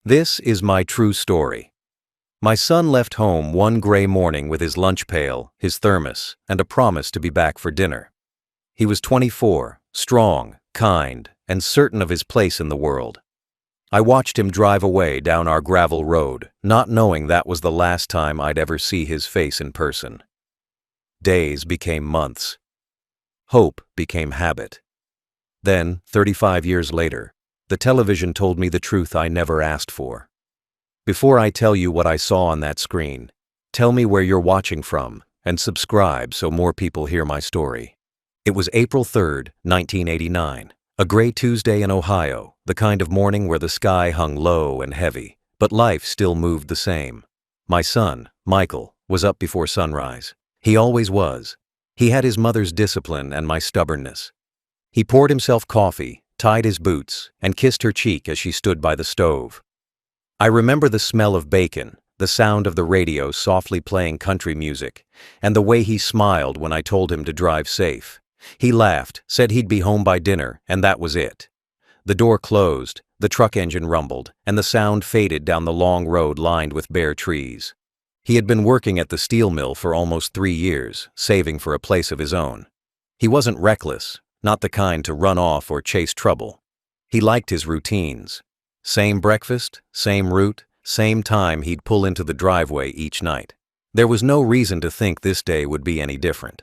This is my true story. My son left home one gray morning with his lunch pail, his thermos, and a promise to be back for dinner. He was 24, strong, kind, and certain of his place in the world. I watched him drive away down our gravel road, not knowing that was the last time I'd ever see his face in person. Days became months. Hope became habit. Then, 35 years later, the television told me the truth I never asked for. Before I tell you what I saw on that screen, tell me where you're watching from and subscribe so more people hear my story. It was April 3rd, 1989, a gray Tuesday in Ohio, the kind of morning where the sky hung low and heavy, but life still moved the same. My son, Michael, was up before sunrise. He always was. He had his mother's discipline and my stubbornness. He poured himself coffee, tied his boots, and kissed her cheek as she stood by the stove. I remember the smell of bacon, the sound of the radio softly playing country music, and the way he smiled when I told him to drive safe. He laughed, said he'd be home by dinner, and that was it. The door closed, the truck engine rumbled, and the sound faded down the long road lined with bare trees. He had been working at the steel mill for almost 3 years, saving for a place of his own. He wasn't reckless, not the kind to run off or chase trouble. He liked his routines. Same breakfast, same route, same time he'd pull into the driveway each night. There was no reason to think this day would be any different.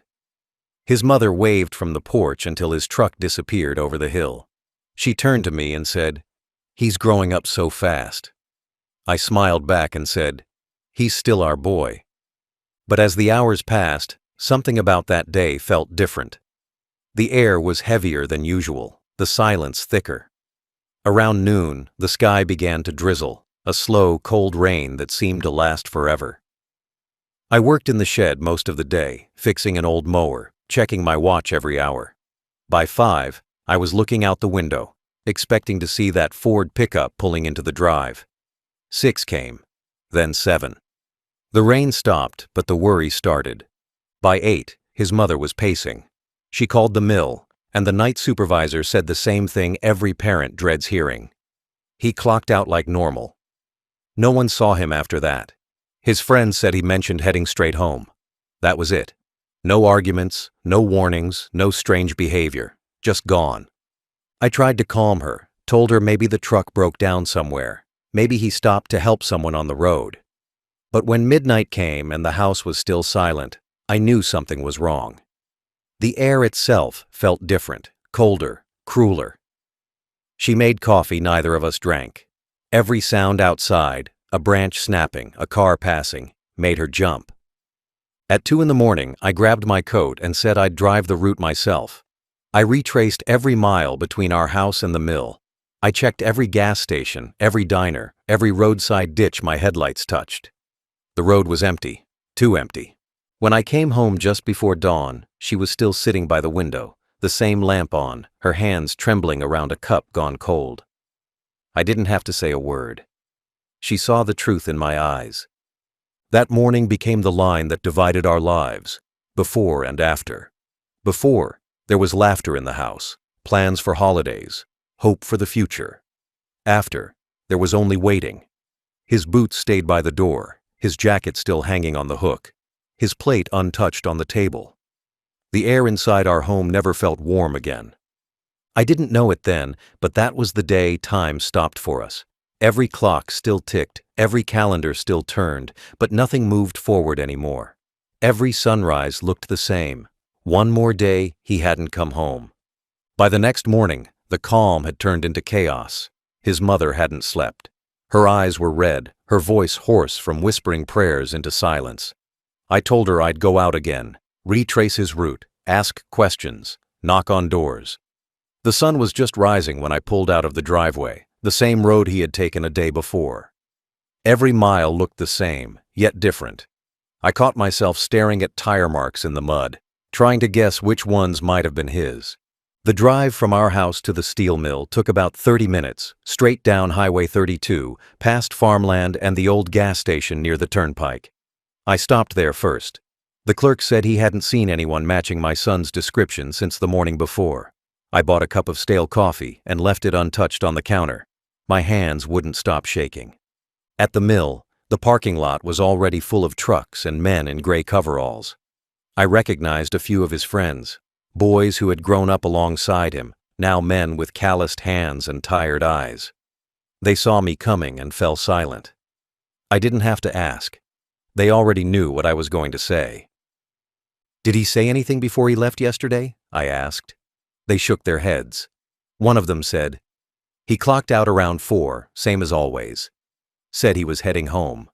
His mother waved from the porch until his truck disappeared over the hill. She turned to me and said, "He's growing up so fast." I smiled back and said, "He's still our boy." But as the hours passed, something about that day felt different. The air was heavier than usual, the silence thicker. Around noon, the sky began to drizzle, a slow, cold rain that seemed to last forever. I worked in the shed most of the day, fixing an old mower, checking my watch every hour. By 5, I was looking out the window, expecting to see that Ford pickup pulling into the drive. 6 came, then 7. The rain stopped, but the worry started. By 8, his mother was pacing. She called the mill, and the night supervisor said the same thing every parent dreads hearing. He clocked out like normal. No one saw him after that. His friends said he mentioned heading straight home. That was it. No arguments, no warnings, no strange behavior. Just gone. I tried to calm her, told her maybe the truck broke down somewhere. Maybe he stopped to help someone on the road. But when midnight came and the house was still silent, I knew something was wrong. The air itself felt different, colder, crueler. She made coffee neither of us drank. Every sound outside, a branch snapping, a car passing, made her jump. At 2 in the morning, I grabbed my coat and said I'd drive the route myself. I retraced every mile between our house and the mill. I checked every gas station, every diner, every roadside ditch my headlights touched. The road was empty, too empty. When I came home just before dawn, she was still sitting by the window, the same lamp on, her hands trembling around a cup gone cold. I didn't have to say a word. She saw the truth in my eyes. That morning became the line that divided our lives, before and after. Before, there was laughter in the house, plans for holidays, hope for the future. After, there was only waiting. His boots stayed by the door, his jacket still hanging on the hook, his plate untouched on the table. The air inside our home never felt warm again. I didn't know it then, but that was the day time stopped for us. Every clock still ticked, every calendar still turned, but nothing moved forward anymore. Every sunrise looked the same. One more day he hadn't come home. By the next morning, the calm had turned into chaos. His mother hadn't slept. Her eyes were red, her voice hoarse from whispering prayers into silence. I told her I'd go out again, retrace his route, ask questions, knock on doors. The sun was just rising when I pulled out of the driveway, the same road he had taken a day before. Every mile looked the same, yet different. I caught myself staring at tire marks in the mud, trying to guess which ones might have been his. The drive from our house to the steel mill took about 30 minutes, straight down Highway 32, past farmland and the old gas station near the turnpike. I stopped there first. The clerk said he hadn't seen anyone matching my son's description since the morning before. I bought a cup of stale coffee and left it untouched on the counter. My hands wouldn't stop shaking. At the mill, the parking lot was already full of trucks and men in gray coveralls. I recognized a few of his friends, boys who had grown up alongside him, now men with calloused hands and tired eyes. They saw me coming and fell silent. I didn't have to ask. They already knew what I was going to say. "Did he say anything before he left yesterday?" I asked. They shook their heads. One of them said, "He clocked out around 4, same as always. Said he was heading home."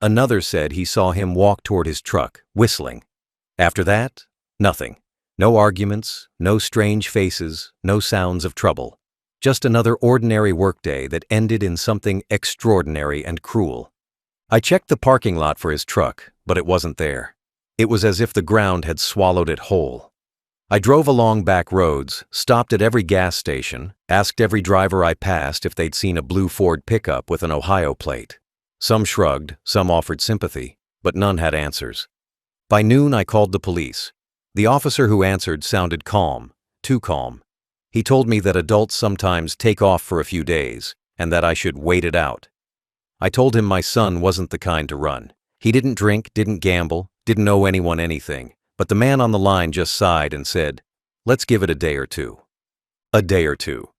Another said he saw him walk toward his truck, whistling. After that, nothing. No arguments, no strange faces, no sounds of trouble. Just another ordinary workday that ended in something extraordinary and cruel. I checked the parking lot for his truck, but it wasn't there. It was as if the ground had swallowed it whole. I drove along back roads, stopped at every gas station, asked every driver I passed if they'd seen a blue Ford pickup with an Ohio plate. Some shrugged, some offered sympathy, but none had answers. By noon, I called the police. The officer who answered sounded calm, too calm. He told me that adults sometimes take off for a few days, and that I should wait it out. I told him my son wasn't the kind to run. He didn't drink, didn't gamble, didn't owe anyone anything, but the man on the line just sighed and said, "Let's give it a day or two." A day or two.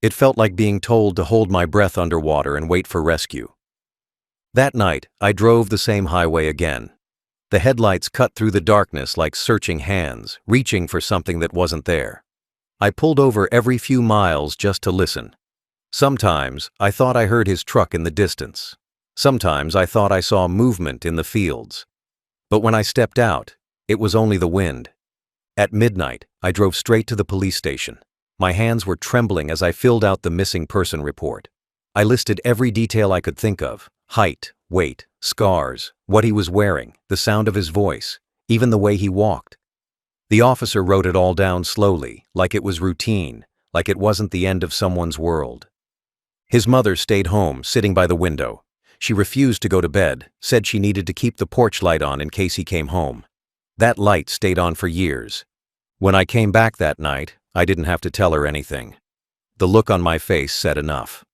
It felt like being told to hold my breath underwater and wait for rescue. That night, I drove the same highway again. The headlights cut through the darkness like searching hands, reaching for something that wasn't there. I pulled over every few miles just to listen. Sometimes I thought I heard his truck in the distance. Sometimes I thought I saw movement in the fields. But when I stepped out, it was only the wind. At midnight, I drove straight to the police station. My hands were trembling as I filled out the missing person report. I listed every detail I could think of: height, weight, scars, what he was wearing, the sound of his voice, even the way he walked. The officer wrote it all down slowly, like it was routine, like it wasn't the end of someone's world. His mother stayed home, sitting by the window. She refused to go to bed, said she needed to keep the porch light on in case he came home. That light stayed on for years. When I came back that night, I didn't have to tell her anything. The look on my face said enough.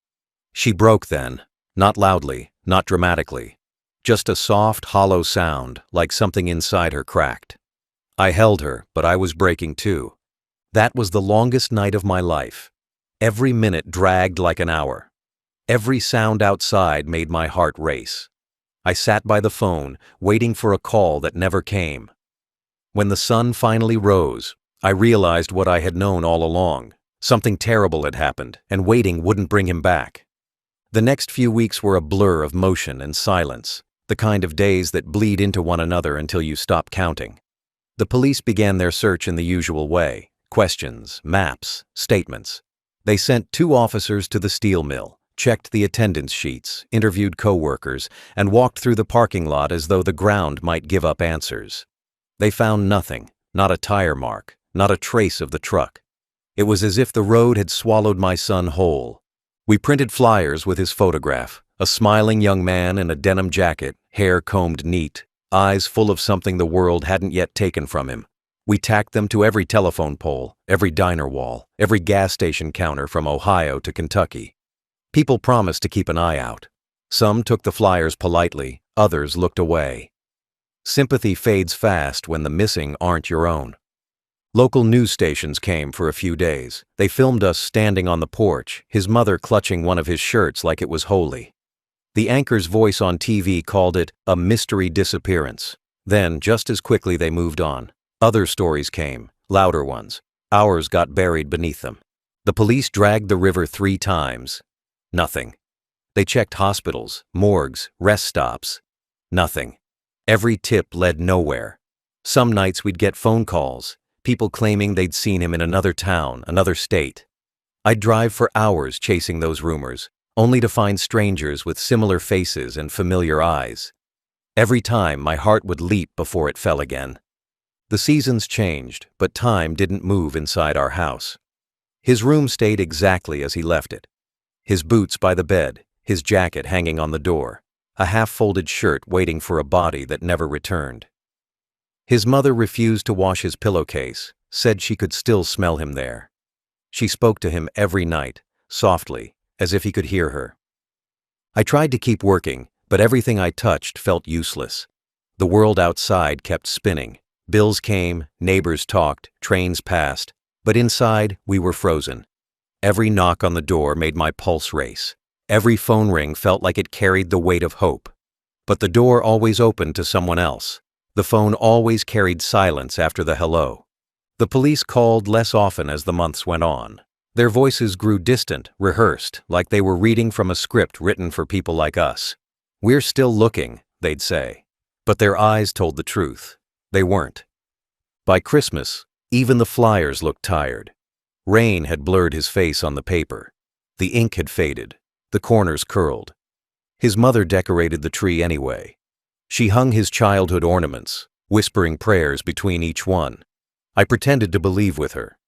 She broke then, not loudly, not dramatically. Just a soft, hollow sound, like something inside her cracked. I held her, but I was breaking too. That was the longest night of my life. Every minute dragged like an hour. Every sound outside made my heart race. I sat by the phone, waiting for a call that never came. When the sun finally rose, I realized what I had known all along. Something terrible had happened, and waiting wouldn't bring him back. The next few weeks were a blur of motion and silence, the kind of days that bleed into one another until you stop counting. The police began their search in the usual way: questions, maps, statements. They sent 2 officers to the steel mill, checked the attendance sheets, interviewed co-workers, and walked through the parking lot as though the ground might give up answers. They found nothing, not a tire mark, not a trace of the truck. It was as if the road had swallowed my son whole. We printed flyers with his photograph, a smiling young man in a denim jacket, hair combed neat, eyes full of something the world hadn't yet taken from him. We tacked them to every telephone pole, every diner wall, every gas station counter from Ohio to Kentucky. People promised to keep an eye out. Some took the flyers politely, others looked away. Sympathy fades fast when the missing aren't your own. Local news stations came for a few days. They filmed us standing on the porch, his mother clutching one of his shirts like it was holy. The anchor's voice on TV called it a mystery disappearance. Then, just as quickly, they moved on. Other stories came, louder ones. Ours got buried beneath them. The police dragged the river 3 times. Nothing. They checked hospitals, morgues, rest stops. Nothing. Every tip led nowhere. Some nights we'd get phone calls, people claiming they'd seen him in another town, another state. I'd drive for hours chasing those rumors, only to find strangers with similar faces and familiar eyes. Every time my heart would leap before it fell again. The seasons changed, but time didn't move inside our house. His room stayed exactly as he left it. His boots by the bed, his jacket hanging on the door, a half-folded shirt waiting for a body that never returned. His mother refused to wash his pillowcase, said she could still smell him there. She spoke to him every night, softly, as if he could hear her. I tried to keep working, but everything I touched felt useless. The world outside kept spinning. Bills came, neighbors talked, trains passed, but inside we were frozen. Every knock on the door made my pulse race. Every phone ring felt like it carried the weight of hope. But the door always opened to someone else. The phone always carried silence after the hello. The police called less often as the months went on. Their voices grew distant, rehearsed, like they were reading from a script written for people like us. "We're still looking," they'd say. But their eyes told the truth. They weren't. By Christmas, even the flyers looked tired. Rain had blurred his face on the paper. The ink had faded. The corners curled. His mother decorated the tree anyway. She hung his childhood ornaments, whispering prayers between each one. I pretended to believe with her.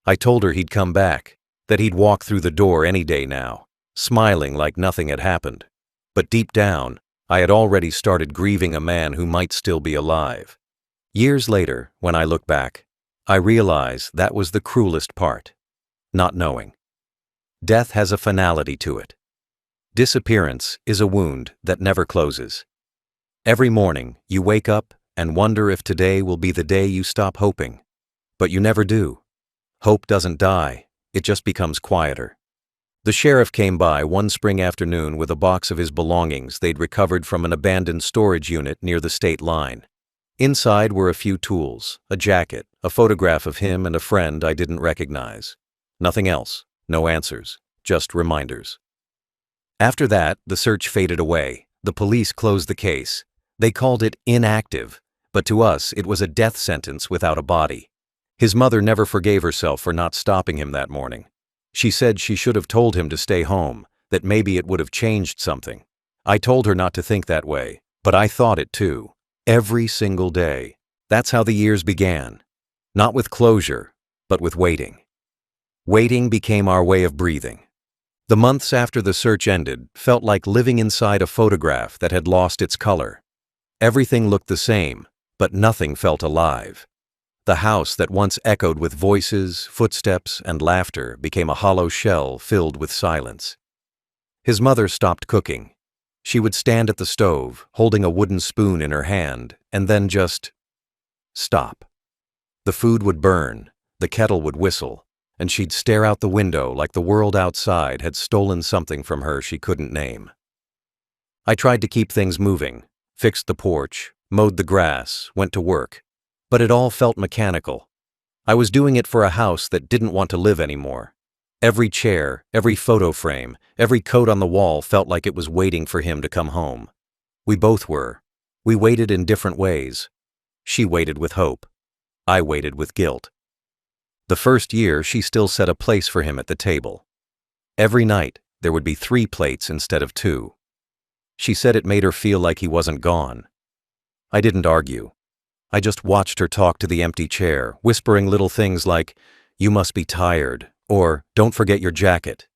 I told her he'd come back, that he'd walk through the door any day now, smiling like nothing had happened. But deep down, I had already started grieving a man who might still be alive. Years later, when I look back, I realize that was the cruelest part. Not knowing. Death has a finality to it. Disappearance is a wound that never closes. Every morning, you wake up and wonder if today will be the day you stop hoping. But you never do. Hope doesn't die, it just becomes quieter. The sheriff came by one spring afternoon with a box of his belongings they'd recovered from an abandoned storage unit near the state line. Inside were a few tools, a jacket, a photograph of him and a friend I didn't recognize. Nothing else, no answers, just reminders. After that, the search faded away. The police closed the case. They called it inactive, but to us it was a death sentence without a body. His mother never forgave herself for not stopping him that morning. She said she should have told him to stay home, that maybe it would have changed something. I told her not to think that way, but I thought it too. Every single day. That's how the years began. Not with closure, but with waiting. Waiting became our way of breathing. The months after the search ended felt like living inside a photograph that had lost its color. Everything looked the same, but nothing felt alive. The house that once echoed with voices, footsteps, and laughter became a hollow shell filled with silence. His mother stopped cooking. She would stand at the stove, holding a wooden spoon in her hand, and then just stop. The food would burn, the kettle would whistle, and she'd stare out the window like the world outside had stolen something from her she couldn't name. I tried to keep things moving, fixed the porch, mowed the grass, went to work, but it all felt mechanical. I was doing it for a house that didn't want to live anymore. Every chair, every photo frame, every coat on the wall felt like it was waiting for him to come home. We both were. We waited in different ways. She waited with hope. I waited with guilt. The first year, she still set a place for him at the table. Every night, there would be 3 plates instead of 2. She said it made her feel like he wasn't gone. I didn't argue. I just watched her talk to the empty chair, whispering little things like, "You must be tired," or "Don't forget your jacket."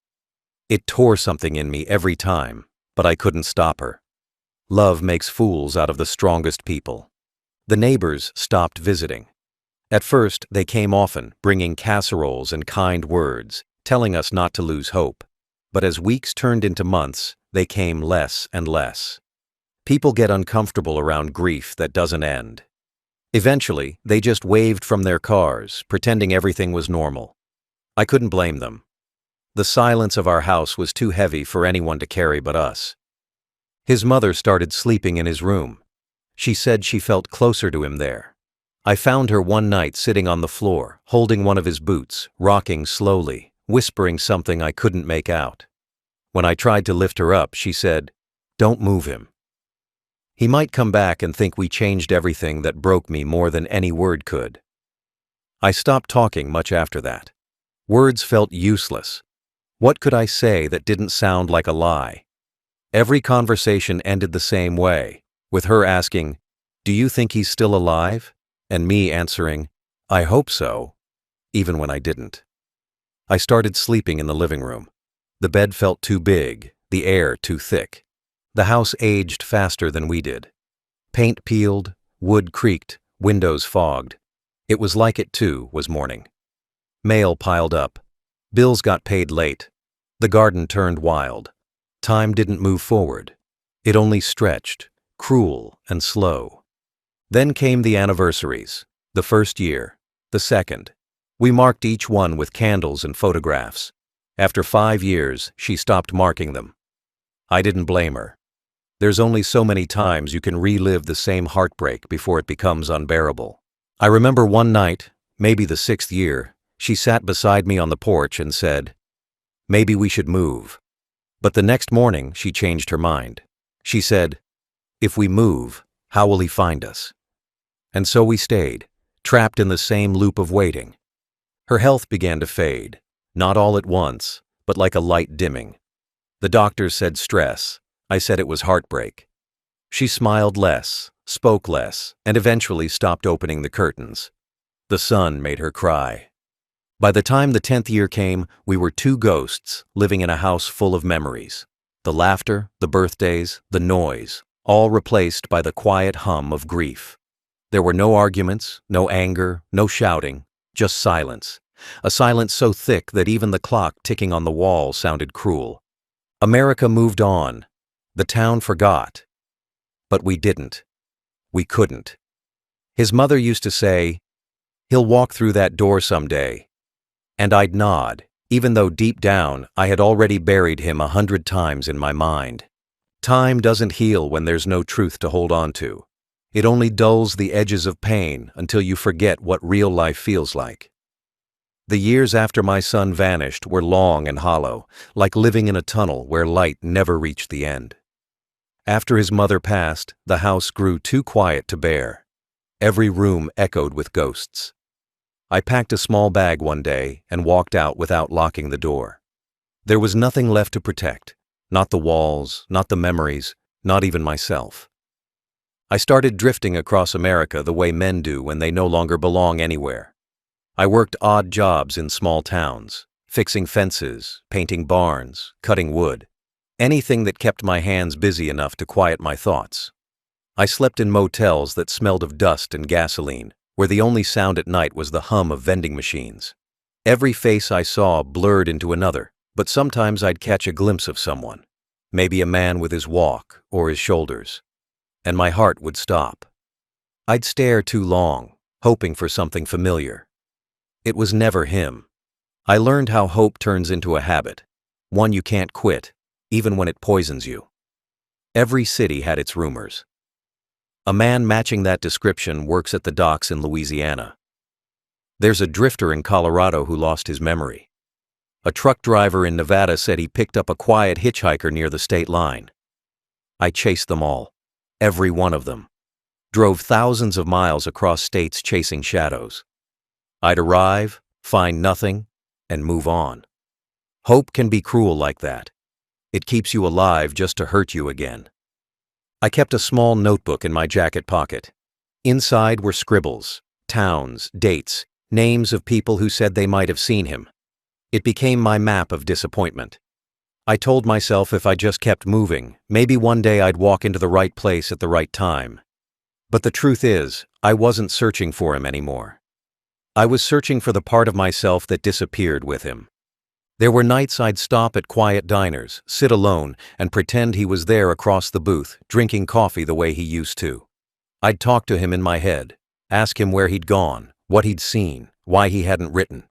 It tore something in me every time, but I couldn't stop her. Love makes fools out of the strongest people. The neighbors stopped visiting. At first, they came often, bringing casseroles and kind words, telling us not to lose hope. But as weeks turned into months, they came less and less. People get uncomfortable around grief that doesn't end. Eventually, they just waved from their cars, pretending everything was normal. I couldn't blame them. The silence of our house was too heavy for anyone to carry but us. His mother started sleeping in his room. She said she felt closer to him there. I found her one night sitting on the floor, holding one of his boots, rocking slowly, whispering something I couldn't make out. When I tried to lift her up, she said, "Don't move him. He might come back and think we changed everything that broke me more than any word could." I stopped talking much after that. Words felt useless. What could I say that didn't sound like a lie? Every conversation ended the same way, with her asking, "Do you think he's still alive?" and me answering, "I hope so," even when I didn't. I started sleeping in the living room. The bed felt too big, the air too thick. The house aged faster than we did. Paint peeled, wood creaked, windows fogged. It was like it, too, was morning. Mail piled up. Bills got paid late. The garden turned wild. Time didn't move forward. It only stretched, cruel and slow. Then came the anniversaries, the first year, the second. We marked each one with candles and photographs. After 5 years, she stopped marking them. I didn't blame her. There's only so many times you can relive the same heartbreak before it becomes unbearable. I remember one night, maybe the 6th year, she sat beside me on the porch and said, "Maybe we should move." But the next morning, she changed her mind. She said, "If we move, how will he find us?" And so we stayed, trapped in the same loop of waiting. Her health began to fade, not all at once, but like a light dimming. The doctors said stress. I said it was heartbreak. She smiled less, spoke less, and eventually stopped opening the curtains. The sun made her cry. By the time the 10th year came, we were two ghosts living in a house full of memories. The laughter, the birthdays, the noise, all replaced by the quiet hum of grief. There were no arguments, no anger, no shouting, just silence. A silence so thick that even the clock ticking on the wall sounded cruel. America moved on. The town forgot. But we didn't. We couldn't. His mother used to say, "He'll walk through that door someday." And I'd nod, even though deep down I had already buried him 100 times in my mind. Time doesn't heal when there's no truth to hold on to. It only dulls the edges of pain until you forget what real life feels like. The years after my son vanished were long and hollow, like living in a tunnel where light never reached the end. After his mother passed, the house grew too quiet to bear. Every room echoed with ghosts. I packed a small bag one day and walked out without locking the door. There was nothing left to protect, not the walls, not the memories, not even myself. I started drifting across America the way men do when they no longer belong anywhere. I worked odd jobs in small towns, fixing fences, painting barns, cutting wood. Anything that kept my hands busy enough to quiet my thoughts. I slept in motels that smelled of dust and gasoline, where the only sound at night was the hum of vending machines. Every face I saw blurred into another, but sometimes I'd catch a glimpse of someone, maybe a man with his walk or his shoulders, and my heart would stop. I'd stare too long, hoping for something familiar. It was never him. I learned how hope turns into a habit, one you can't quit, even when it poisons you. Every city had its rumors. A man matching that description works at the docks in Louisiana. There's a drifter in Colorado who lost his memory. A truck driver in Nevada said he picked up a quiet hitchhiker near the state line. I chased them all, every one of them. Drove thousands of miles across states chasing shadows. I'd arrive, find nothing, and move on. Hope can be cruel like that. It keeps you alive just to hurt you again. I kept a small notebook in my jacket pocket. Inside were scribbles, towns, dates, names of people who said they might have seen him. It became my map of disappointment. I told myself if I just kept moving, maybe one day I'd walk into the right place at the right time. But the truth is, I wasn't searching for him anymore. I was searching for the part of myself that disappeared with him. There were nights I'd stop at quiet diners, sit alone, and pretend he was there across the booth, drinking coffee the way he used to. I'd talk to him in my head, ask him where he'd gone, what he'd seen, why he hadn't written.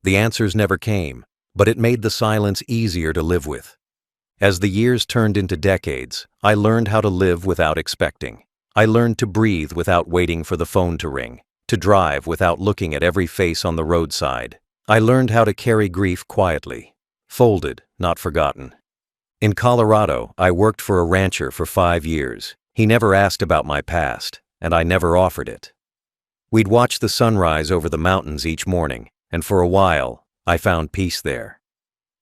The answers never came, but it made the silence easier to live with. As the years turned into decades, I learned how to live without expecting. I learned to breathe without waiting for the phone to ring, to drive without looking at every face on the roadside. I learned how to carry grief quietly, folded, not forgotten. In Colorado, I worked for a rancher for 5 years. He never asked about my past, and I never offered it. We'd watch the sunrise over the mountains each morning, and for a while, I found peace there.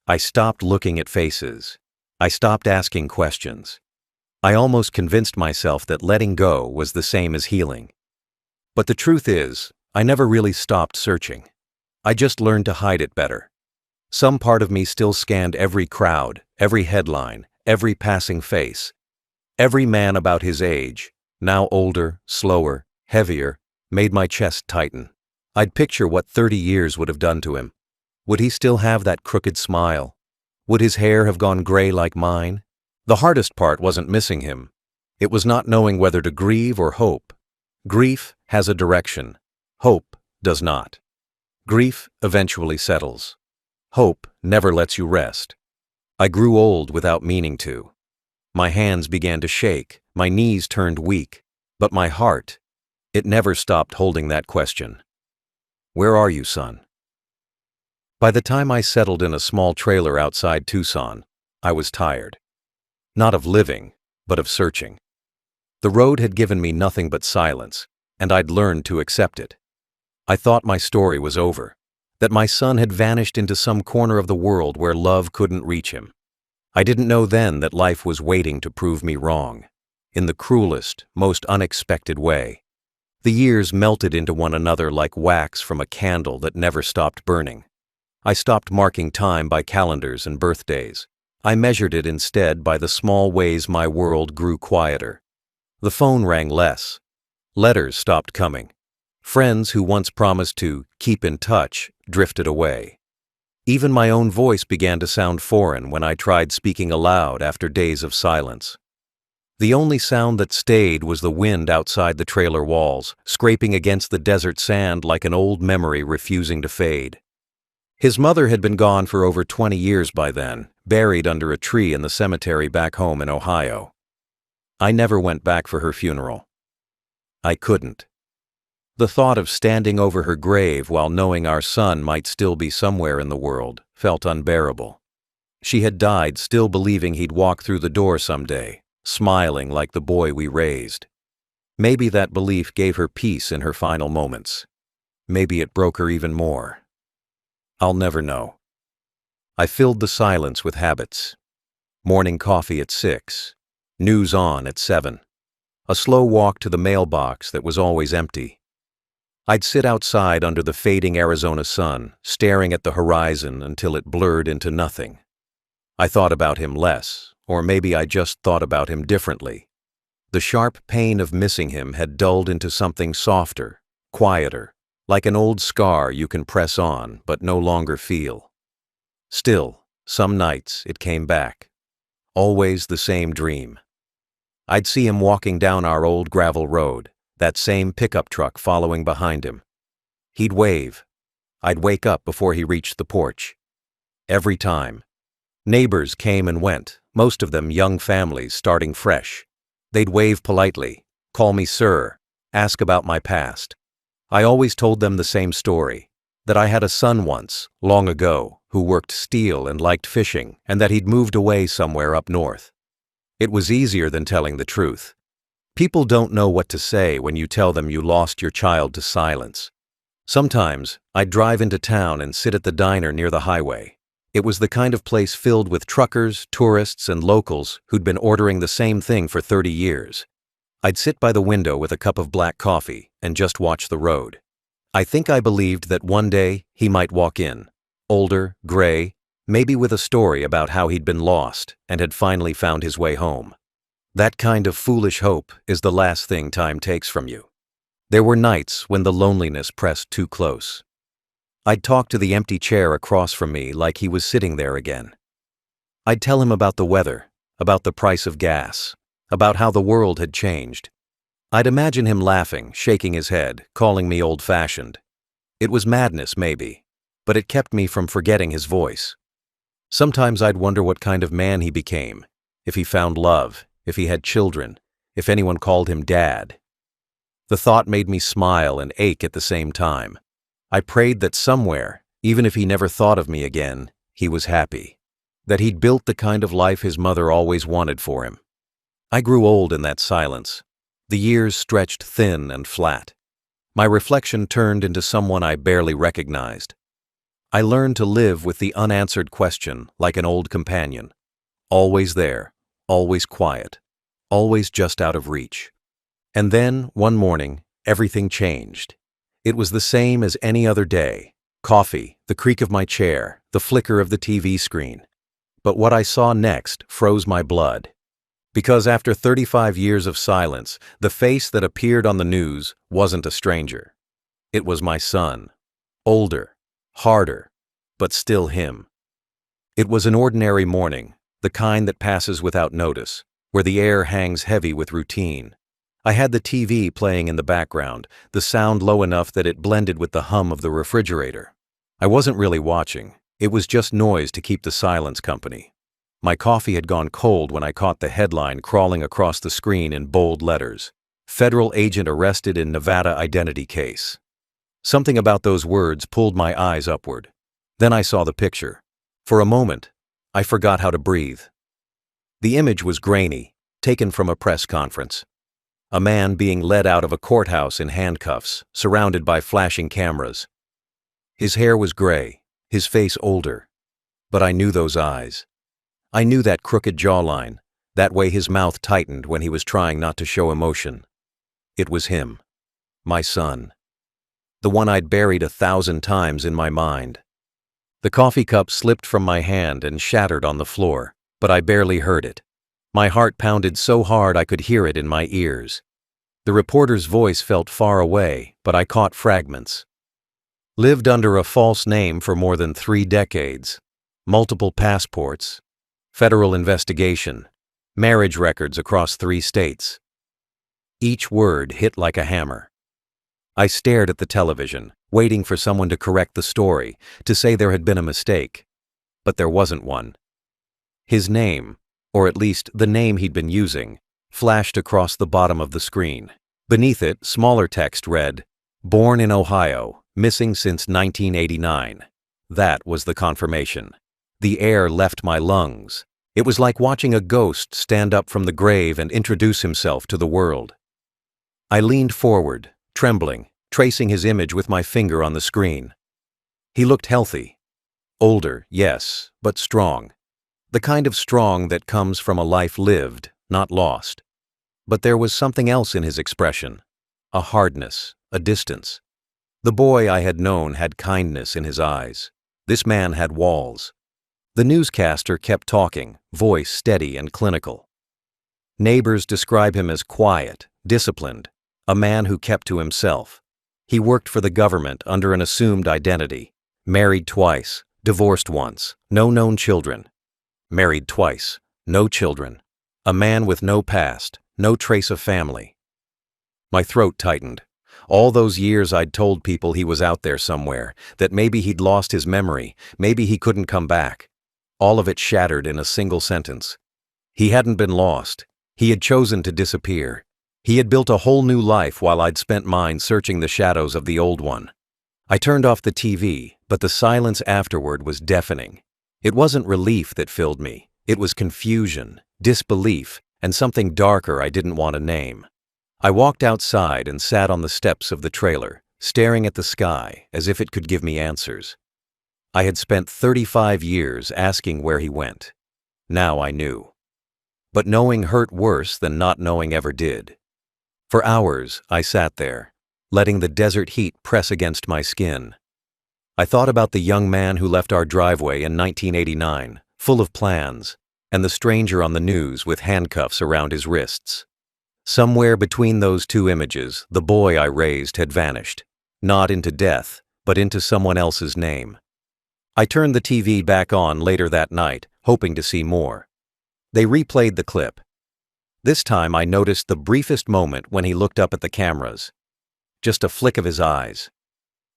I stopped looking at faces. I stopped asking questions. I almost convinced myself that letting go was the same as healing. But the truth is, I never really stopped searching. I just learned to hide it better. Some part of me still scanned every crowd, every headline, every passing face. Every man about his age, now older, slower, heavier, made my chest tighten. I'd picture what 30 years would have done to him. Would he still have that crooked smile? Would his hair have gone gray like mine? The hardest part wasn't missing him. It was not knowing whether to grieve or hope. Grief has a direction. Hope does not. Grief eventually settles. Hope never lets you rest. I grew old without meaning to. My hands began to shake, my knees turned weak, but my heart, it never stopped holding that question. Where are you, son? By the time I settled in a small trailer outside Tucson, I was tired. Not of living, but of searching. The road had given me nothing but silence, and I'd learned to accept it. I thought my story was over, that my son had vanished into some corner of the world where love couldn't reach him. I didn't know then that life was waiting to prove me wrong, in the cruelest, most unexpected way. The years melted into one another like wax from a candle that never stopped burning. I stopped marking time by calendars and birthdays. I measured it instead by the small ways my world grew quieter. The phone rang less. Letters stopped coming. Friends who once promised to keep in touch drifted away. Even my own voice began to sound foreign when I tried speaking aloud after days of silence. The only sound that stayed was the wind outside the trailer walls, scraping against the desert sand like an old memory refusing to fade. His mother had been gone for over 20 years by then, buried under a tree in the cemetery back home in Ohio. I never went back for her funeral. I couldn't. The thought of standing over her grave while knowing our son might still be somewhere in the world felt unbearable. She had died still believing he'd walk through the door someday, smiling like the boy we raised. Maybe that belief gave her peace in her final moments. Maybe it broke her even more. I'll never know. I filled the silence with habits. Morning coffee at 6, news on at 7, a slow walk to the mailbox that was always empty. I'd sit outside under the fading Arizona sun, staring at the horizon until it blurred into nothing. I thought about him less, or maybe I just thought about him differently. The sharp pain of missing him had dulled into something softer, quieter, like an old scar you can press on but no longer feel. Still, some nights it came back. Always the same dream. I'd see him walking down our old gravel road, that same pickup truck following behind him. He'd wave. I'd wake up before he reached the porch. Every time. Neighbors came and went, most of them young families starting fresh. They'd wave politely, call me sir, ask about my past. I always told them the same story, that I had a son once, long ago, who worked steel and liked fishing, and that he'd moved away somewhere up north. It was easier than telling the truth. People don't know what to say when you tell them you lost your child to silence. Sometimes, I'd drive into town and sit at the diner near the highway. It was the kind of place filled with truckers, tourists, and locals who'd been ordering the same thing for 30 years. I'd sit by the window with a cup of black coffee and just watch the road. I think I believed that one day he might walk in, older, gray, maybe with a story about how he'd been lost and had finally found his way home. That kind of foolish hope is the last thing time takes from you. There were nights when the loneliness pressed too close. I'd talk to the empty chair across from me like he was sitting there again. I'd tell him about the weather, about the price of gas, about how the world had changed. I'd imagine him laughing, shaking his head, calling me old-fashioned. It was madness, maybe, but it kept me from forgetting his voice. Sometimes I'd wonder what kind of man he became, if he found love, if he had children, if anyone called him Dad. The thought made me smile and ache at the same time. I prayed that somewhere, even if he never thought of me again, he was happy. That he'd built the kind of life his mother always wanted for him. I grew old in that silence. The years stretched thin and flat. My reflection turned into someone I barely recognized. I learned to live with the unanswered question like an old companion. Always there, always quiet, always just out of reach. And then, one morning, everything changed. It was the same as any other day. Coffee, the creak of my chair, the flicker of the TV screen. But what I saw next froze my blood. Because after 35 years of silence, the face that appeared on the news wasn't a stranger. It was my son. Older, harder, but still him. It was an ordinary morning, the kind that passes without notice, where the air hangs heavy with routine. I had the TV playing in the background, the sound low enough that it blended with the hum of the refrigerator. I wasn't really watching. It was just noise to keep the silence company. My coffee had gone cold when I caught the headline crawling across the screen in bold letters. Federal agent arrested in Nevada identity case. Something about those words pulled my eyes upward. Then I saw the picture. For a moment, I forgot how to breathe. The image was grainy, taken from a press conference. A man being led out of a courthouse in handcuffs, surrounded by flashing cameras. His hair was gray, his face older. But I knew those eyes. I knew that crooked jawline, that way his mouth tightened when he was trying not to show emotion. It was him. My son. The one I'd buried 1,000 times in my mind. The coffee cup slipped from my hand and shattered on the floor, but I barely heard it. My heart pounded so hard I could hear it in my ears. The reporter's voice felt far away, but I caught fragments. Lived under a false name for more than 3 decades. Multiple passports. Federal investigation. Marriage records across 3 states. Each word hit like a hammer. I stared at the television, waiting for someone to correct the story, to say there had been a mistake. But there wasn't one. His name, or at least the name he'd been using, flashed across the bottom of the screen. Beneath it, smaller text read, "Born in Ohio, missing since 1989. That was the confirmation. The air left my lungs. It was like watching a ghost stand up from the grave and introduce himself to the world. I leaned forward, trembling, tracing his image with my finger on the screen. He looked healthy. Older, yes, but strong. The kind of strong that comes from a life lived, not lost. But there was something else in his expression. A hardness, a distance. The boy I had known had kindness in his eyes. This man had walls. The newscaster kept talking, voice steady and clinical. Neighbors describe him as quiet, disciplined, a man who kept to himself. He worked for the government under an assumed identity. Married twice, divorced once, no known children. Married twice, no children. A man with no past, no trace of family. My throat tightened. All those years I'd told people he was out there somewhere, that maybe he'd lost his memory, maybe he couldn't come back. All of it shattered in a single sentence. He hadn't been lost. He had chosen to disappear. He had built a whole new life while I'd spent mine searching the shadows of the old one. I turned off the TV, but the silence afterward was deafening. It wasn't relief that filled me. It was confusion, disbelief, and something darker I didn't want to name. I walked outside and sat on the steps of the trailer, staring at the sky as if it could give me answers. I had spent 35 years asking where he went. Now I knew. But knowing hurt worse than not knowing ever did. For hours, I sat there, letting the desert heat press against my skin. I thought about the young man who left our driveway in 1989, full of plans, and the stranger on the news with handcuffs around his wrists. Somewhere between those 2 images, the boy I raised had vanished, not into death, but into someone else's name. I turned the TV back on later that night, hoping to see more. They replayed the clip. This time I noticed the briefest moment when he looked up at the cameras. Just a flick of his eyes.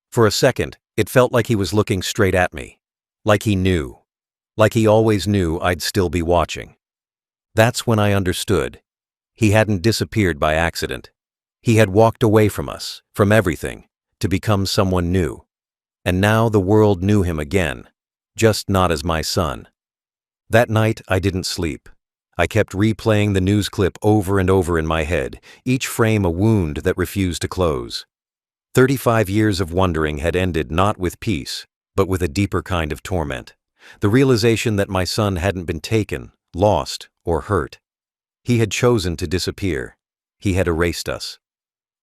For a second, it felt like he was looking straight at me. Like he knew. Like he always knew I'd still be watching. That's when I understood. He hadn't disappeared by accident. He had walked away from us, from everything, to become someone new. And now the world knew him again, just not as my son. That night I didn't sleep. I kept replaying the news clip over and over in my head, each frame a wound that refused to close. 35 years of wondering had ended not with peace, but with a deeper kind of torment. The realization that my son hadn't been taken, lost, or hurt. He had chosen to disappear. He had erased us.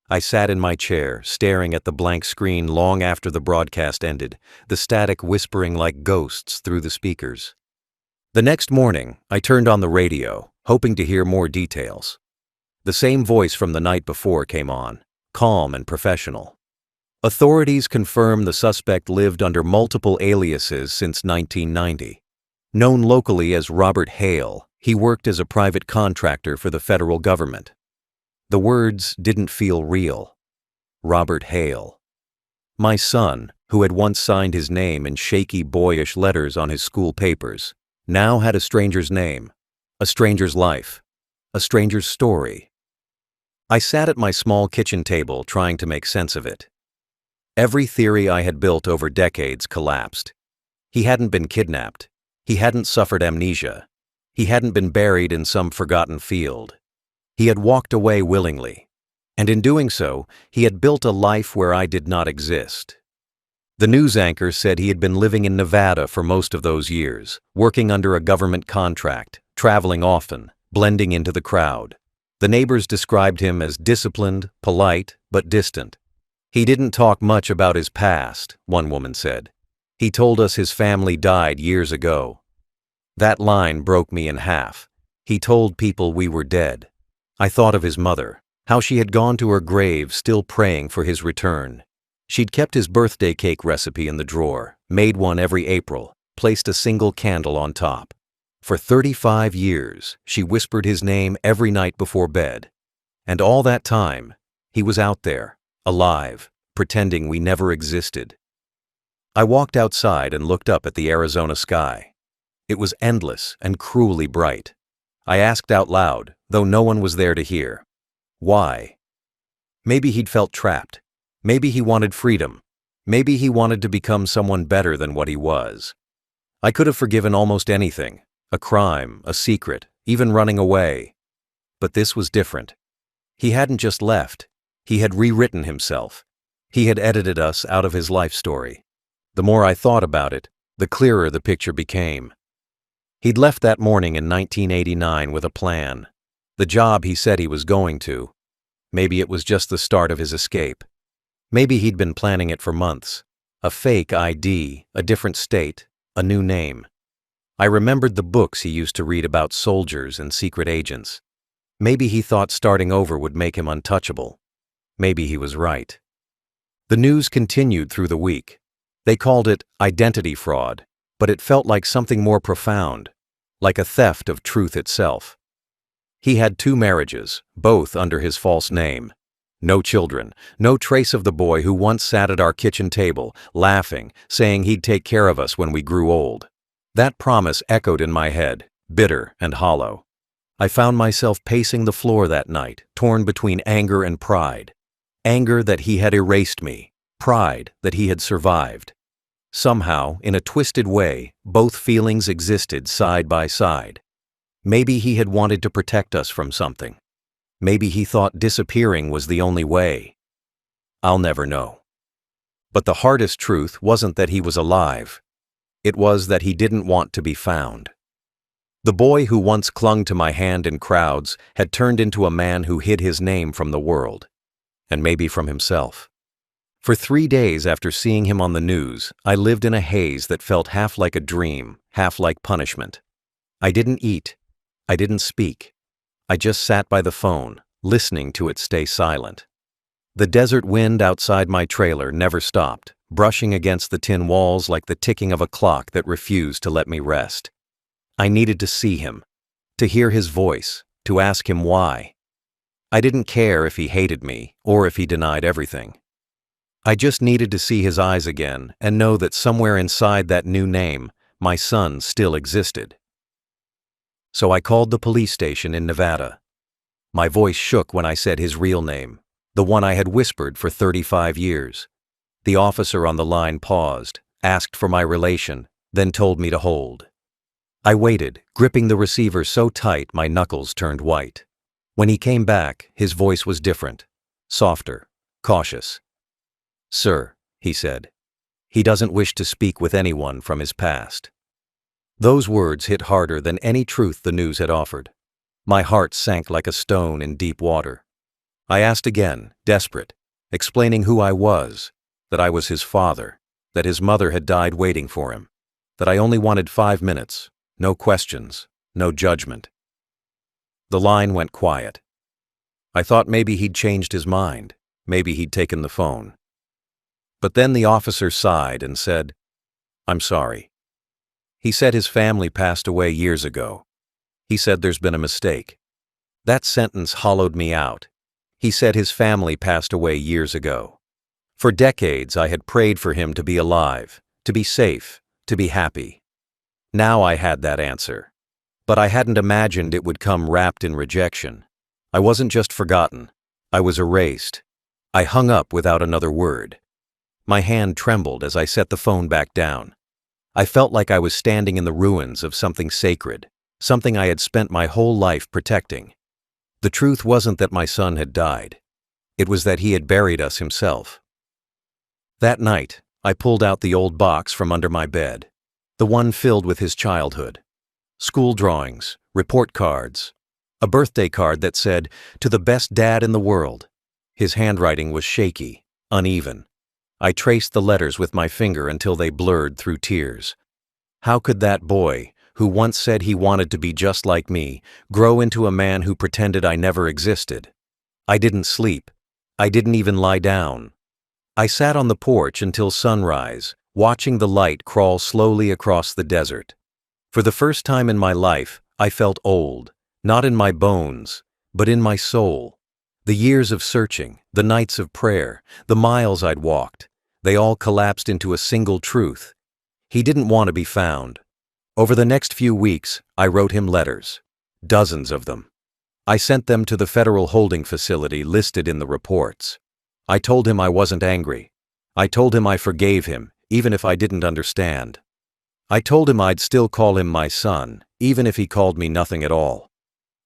I sat in my chair, staring at the blank screen long after the broadcast ended, the static whispering like ghosts through the speakers. The next morning, I turned on the radio, hoping to hear more details. The same voice from the night before came on, calm and professional. Authorities confirm the suspect lived under multiple aliases since 1990. Known locally as Robert Hale, he worked as a private contractor for the federal government. The words didn't feel real. Robert Hale. My son, who had once signed his name in shaky, boyish letters on his school papers, now had a stranger's name, a stranger's life, a stranger's story. I sat at my small kitchen table trying to make sense of it. Every theory I had built over decades collapsed. He hadn't been kidnapped. He hadn't suffered amnesia. He hadn't been buried in some forgotten field. He had walked away willingly. And in doing so, he had built a life where I did not exist. The news anchor said he had been living in Nevada for most of those years, working under a government contract, traveling often, blending into the crowd. The neighbors described him as disciplined, polite, but distant. He didn't talk much about his past, one woman said. He told us his family died years ago. That line broke me in half. He told people we were dead. I thought of his mother, how she had gone to her grave still praying for his return. She'd kept his birthday cake recipe in the drawer, made one every April, placed a single candle on top. For 35 years, she whispered his name every night before bed. And all that time, he was out there, alive, pretending we never existed. I walked outside and looked up at the Arizona sky. It was endless and cruelly bright. I asked out loud, though no one was there to hear. Why? Maybe he'd felt trapped. Maybe he wanted freedom. Maybe he wanted to become someone better than what he was. I could have forgiven almost anything, a crime, a secret, even running away. But this was different. He hadn't just left. He had rewritten himself. He had edited us out of his life story. The more I thought about it, the clearer the picture became. He'd left that morning in 1989 with a plan. The job he said he was going to. Maybe it was just the start of his escape. Maybe he'd been planning it for months. A fake ID, a different state, a new name. I remembered the books he used to read about soldiers and secret agents. Maybe he thought starting over would make him untouchable. Maybe he was right. The news continued through the week. They called it identity fraud, but it felt like something more profound, like a theft of truth itself. He had 2 marriages, both under his false name. No children, no trace of the boy who once sat at our kitchen table, laughing, saying he'd take care of us when we grew old. That promise echoed in my head, bitter and hollow. I found myself pacing the floor that night, torn between anger and pride. Anger that he had erased me, pride that he had survived. Somehow, in a twisted way, both feelings existed side by side. Maybe he had wanted to protect us from something. Maybe he thought disappearing was the only way. I'll never know. But the hardest truth wasn't that he was alive. It was that he didn't want to be found. The boy who once clung to my hand in crowds had turned into a man who hid his name from the world, and maybe from himself. For 3 days after seeing him on the news, I lived in a haze that felt half like a dream, half like punishment. I didn't eat. I didn't speak. I just sat by the phone, listening to it stay silent. The desert wind outside my trailer never stopped, brushing against the tin walls like the ticking of a clock that refused to let me rest. I needed to see him, to hear his voice, to ask him why. I didn't care if he hated me or if he denied everything. I just needed to see his eyes again and know that somewhere inside that new name, my son still existed. So I called the police station in Nevada. My voice shook when I said his real name, the one I had whispered for 35 years. The officer on the line paused, asked for my relation, then told me to hold. I waited, gripping the receiver so tight my knuckles turned white. When he came back, his voice was different, softer, cautious. "Sir," he said, "he doesn't wish to speak with anyone from his past." Those words hit harder than any truth the news had offered. My heart sank like a stone in deep water. I asked again, desperate, explaining who I was, that I was his father, that his mother had died waiting for him, that I only wanted 5 minutes, no questions, no judgment. The line went quiet. I thought maybe he'd changed his mind, maybe he'd taken the phone. But then the officer sighed and said, "I'm sorry." He said his family passed away years ago. He said there's been a mistake. That sentence hollowed me out. He said his family passed away years ago. For decades I had prayed for him to be alive, to be safe, to be happy. Now I had that answer. But I hadn't imagined it would come wrapped in rejection. I wasn't just forgotten. I was erased. I hung up without another word. My hand trembled as I set the phone back down. I felt like I was standing in the ruins of something sacred, something I had spent my whole life protecting. The truth wasn't that my son had died. It was that he had buried us himself. That night, I pulled out the old box from under my bed, the one filled with his childhood. School drawings, report cards, a birthday card that said, "To the best dad in the world." His handwriting was shaky, uneven. I traced the letters with my finger until they blurred through tears. How could that boy, who once said he wanted to be just like me, grow into a man who pretended I never existed? I didn't sleep. I didn't even lie down. I sat on the porch until sunrise, watching the light crawl slowly across the desert. For the first time in my life, I felt old, not in my bones, but in my soul. The years of searching, the nights of prayer, the miles I'd walked, they all collapsed into a single truth. He didn't want to be found. Over the next few weeks, I wrote him letters, dozens of them. I sent them to the federal holding facility listed in the reports. I told him I wasn't angry. I told him I forgave him, even if I didn't understand. I told him I'd still call him my son, even if he called me nothing at all.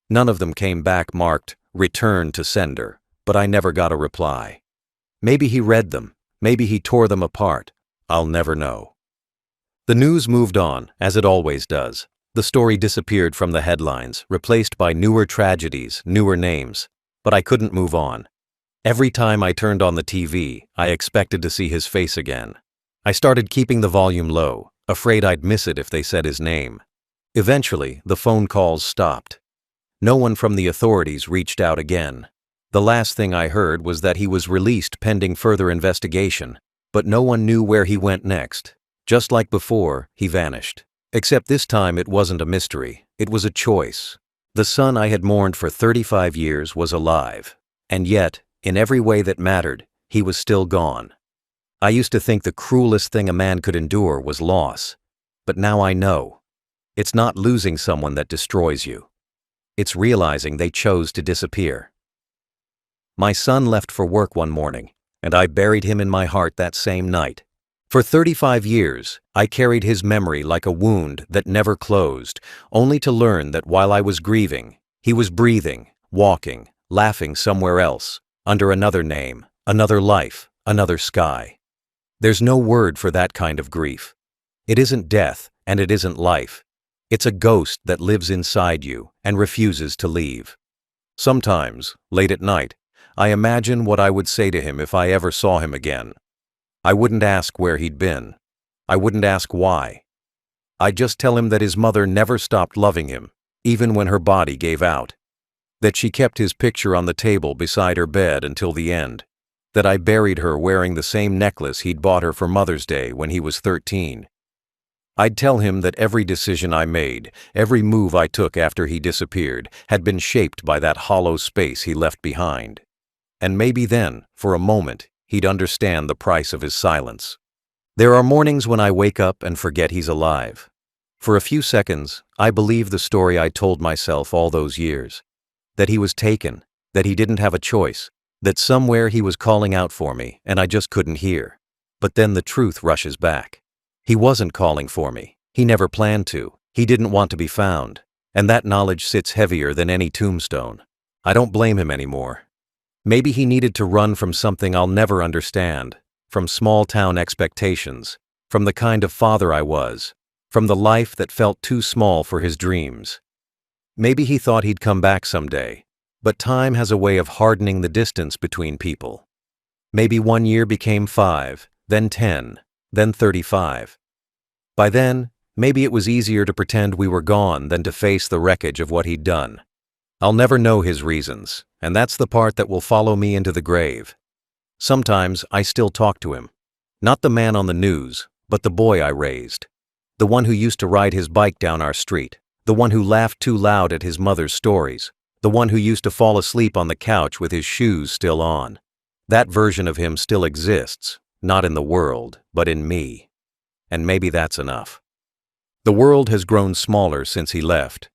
None of them came back marked, "Return to sender," but I never got a reply. Maybe he read them, maybe he tore them apart. I'll never know. The news moved on, as it always does. The story disappeared from the headlines, replaced by newer tragedies, newer names. But I couldn't move on. Every time I turned on the TV, I expected to see his face again. I started keeping the volume low, afraid I'd miss it if they said his name. Eventually, the phone calls stopped. No one from the authorities reached out again. The last thing I heard was that he was released pending further investigation, but no one knew where he went next. Just like before, he vanished. Except this time it wasn't a mystery, it was a choice. The son I had mourned for 35 years was alive. And yet, in every way that mattered, he was still gone. I used to think the cruelest thing a man could endure was loss. But now I know. It's not losing someone that destroys you. It's realizing they chose to disappear. My son left for work one morning, and I buried him in my heart that same night. For 35 years, I carried his memory like a wound that never closed, only to learn that while I was grieving, he was breathing, walking, laughing somewhere else, under another name, another life, another sky. There's no word for that kind of grief. It isn't death, and it isn't life. It's a ghost that lives inside you and refuses to leave. Sometimes, late at night, I imagine what I would say to him if I ever saw him again. I wouldn't ask where he'd been. I wouldn't ask why. I'd just tell him that his mother never stopped loving him, even when her body gave out. That she kept his picture on the table beside her bed until the end. That I buried her wearing the same necklace he'd bought her for Mother's Day when he was 13. I'd tell him that every decision I made, every move I took after he disappeared, had been shaped by that hollow space he left behind. And maybe then, for a moment, he'd understand the price of his silence. There are mornings when I wake up and forget he's alive. For a few seconds, I believe the story I told myself all those years. That he was taken, that he didn't have a choice, that somewhere he was calling out for me and I just couldn't hear. But then the truth rushes back. He wasn't calling for me. He never planned to. He didn't want to be found. And that knowledge sits heavier than any tombstone. I don't blame him anymore. Maybe he needed to run from something I'll never understand, from small-town expectations, from the kind of father I was, from the life that felt too small for his dreams. Maybe he thought he'd come back someday, but time has a way of hardening the distance between people. Maybe 1 year became 5, then 10, then 35. By then, maybe it was easier to pretend we were gone than to face the wreckage of what he'd done. I'll never know his reasons, and that's the part that will follow me into the grave. Sometimes I still talk to him. Not the man on the news, but the boy I raised. The one who used to ride his bike down our street. The one who laughed too loud at his mother's stories. The one who used to fall asleep on the couch with his shoes still on. That version of him still exists, not in the world, but in me. And maybe that's enough. The world has grown smaller since he left.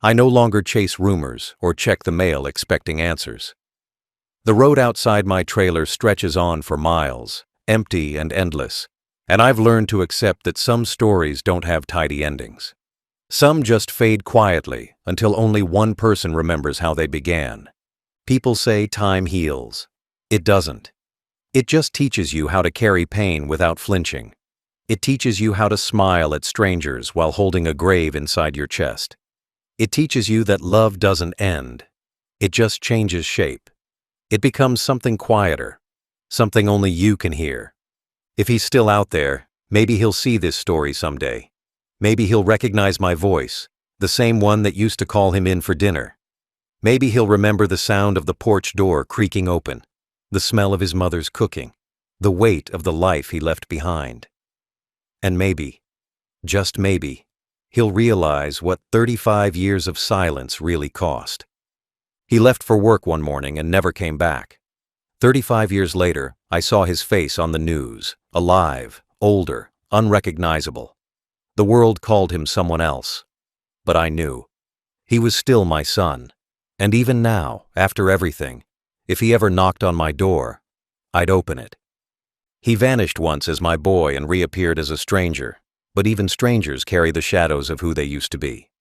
I no longer chase rumors or check the mail expecting answers. The road outside my trailer stretches on for miles, empty and endless, and I've learned to accept that some stories don't have tidy endings. Some just fade quietly until only one person remembers how they began. People say time heals. It doesn't. It just teaches you how to carry pain without flinching. It teaches you how to smile at strangers while holding a grave inside your chest. It teaches you that love doesn't end. It just changes shape. It becomes something quieter, something only you can hear. If he's still out there, maybe he'll see this story someday. Maybe he'll recognize my voice, the same one that used to call him in for dinner. Maybe he'll remember the sound of the porch door creaking open, the smell of his mother's cooking, the weight of the life he left behind. And maybe, just maybe, he'll realize what 35 years of silence really cost. He left for work one morning and never came back. 35 years later, I saw his face on the news, alive, older, unrecognizable. The world called him someone else, but I knew. He was still my son, and even now, after everything, if he ever knocked on my door, I'd open it. He vanished once as my boy and reappeared as a stranger, but even strangers carry the shadows of who they used to be.